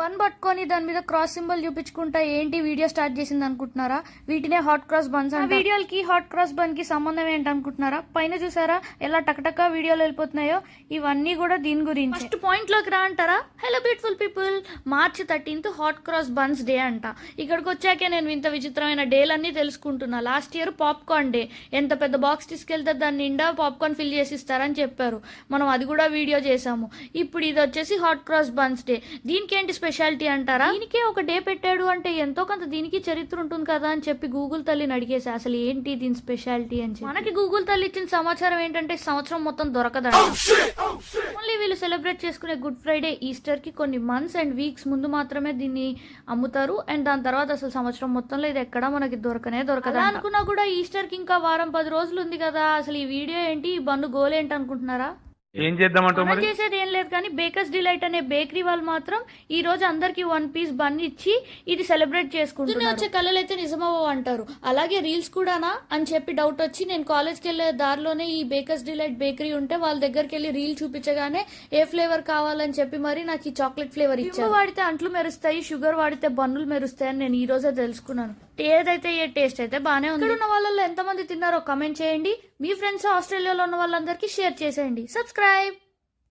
Bun పట్టుకొని దాని మీద క్రాస్ సింబల్ చూపించుకుంటా ఏంటి వీడియో స్టార్ట్ చేసింది అనుకుంటున్నారా? వీటినే హాట్ క్రాస్ బన్స్. ఆ వీడియోలకి హాట్ క్రాస్ బన్ కి సంబంధం ఏంటి అనుకుంటున్నారా? పైన చూసారా ఎలా టకటక వీడియోలు వెళ్ళిపోతున్నాయో? ఇవన్నీ కూడా దీని గురించి. ఫస్ట్ పాయింట్ లోకి రా అంటారా? Hello beautiful people, March 13th hot cross buns day అంట. ఇక్కడికి వచ్చాకే నేను ఇంత విచిత్రమైన డేలన్నీ తెలుసుకుంటున్నా. లాస్ట్ ఇయర్ పాప్కార్న్ డే, ఎంత పెద్ద బాక్స్ తీసుకెళ్తే దాని నిండా పాప్కార్న్ ఫిల్ చేసి ఇస్తారని చెప్పారు. మనం అది కూడా వీడియో చేసాము. ఇప్పుడు ఇది వచ్చేసి హాట్ క్రాస్ బన్స్ డే. దీనికి ఏంటి స్పెషాలిటీ అంటారా? దీనికే ఒక డే పెట్టాడు అంటే ఎంతో కొంత దీనికి చరిత్ర ఉంటుంది కదా అని చెప్పి గూగుల్ తల్లిని అడిగేసి అసలు ఏంటి దీని స్పెషాలిటీ అని చెప్పి మనకి గూగుల్ తల్లి ఇచ్చిన సమాచారం ఏంటంటే సంవత్సరం మొత్తం దొరకదండి. ఓన్లీ వీళ్ళు సెలబ్రేట్ చేసుకునే గుడ్ ఫ్రైడే, ఈస్టర్ కి కొన్ని మంత్స్ అండ్ వీక్స్ ముందు మాత్రమే దీన్ని అమ్ముతారు. అండ్ దాని తర్వాత అసలు సంవత్సరం మొత్తంలో ఇది ఎక్కడా మనకి దొరకదు. అనుకున్నా కూడా ఈస్టర్ కి ఇంకా వారం 10 రోజులు ఉంది కదా. అసలు ఈ వీడియో ఏంటి, ఈ బండు గోల్ ఏంటి అనుకుంటున్నారా? ఏం చేద్దామంటావు? మరి చేసేది ఏం లేదు కానీ బేకర్స్ డిలైట్ అనే బేకరీ వాళ్ళు మాత్రం ఈ రోజు అందరికి 1 piece బన్ ఇచ్చి ఇది సెలబ్రేట్ చేసుకుంటున్నారు. వచ్చే కళలు అయితే నిజమవ్వ అంటారు. అలాగే రీల్స్ కూడానా అని చెప్పి డౌట్ వచ్చి నేను కాలేజ్కి వెళ్లే దారిలోనే ఈ బేకర్స్ డిలైట్ బేకరీ ఉంటే వాళ్ళ దగ్గరికి వెళ్ళి రీల్ చూపించగానే ఏ ఫ్లేవర్ కావాలని చెప్పి మరి నాకు ఈ చాక్లెట్ ఫ్లేవర్ ఇచ్చారు. వాడితే అంట్లు మెరుస్తాయి, షుగర్ వాడితే బన్నులు మెరుస్తాయి అని నేను ఈ రోజే తెలుసుకున్నాను. ఏదైతే ఏ టేస్ట్ అయితే బానే ఉంది. ఇక్కడ ఉన్న వాళ్ళలో ఎంతమంది తిన్నారో కమెంట్ చేయండి. మీ ఫ్రెండ్స్ ఆస్ట్రేలియాలో ఉన్న వాళ్ళందరికీ షేర్ చేసేయండి. సబ్స్క్రైబ్.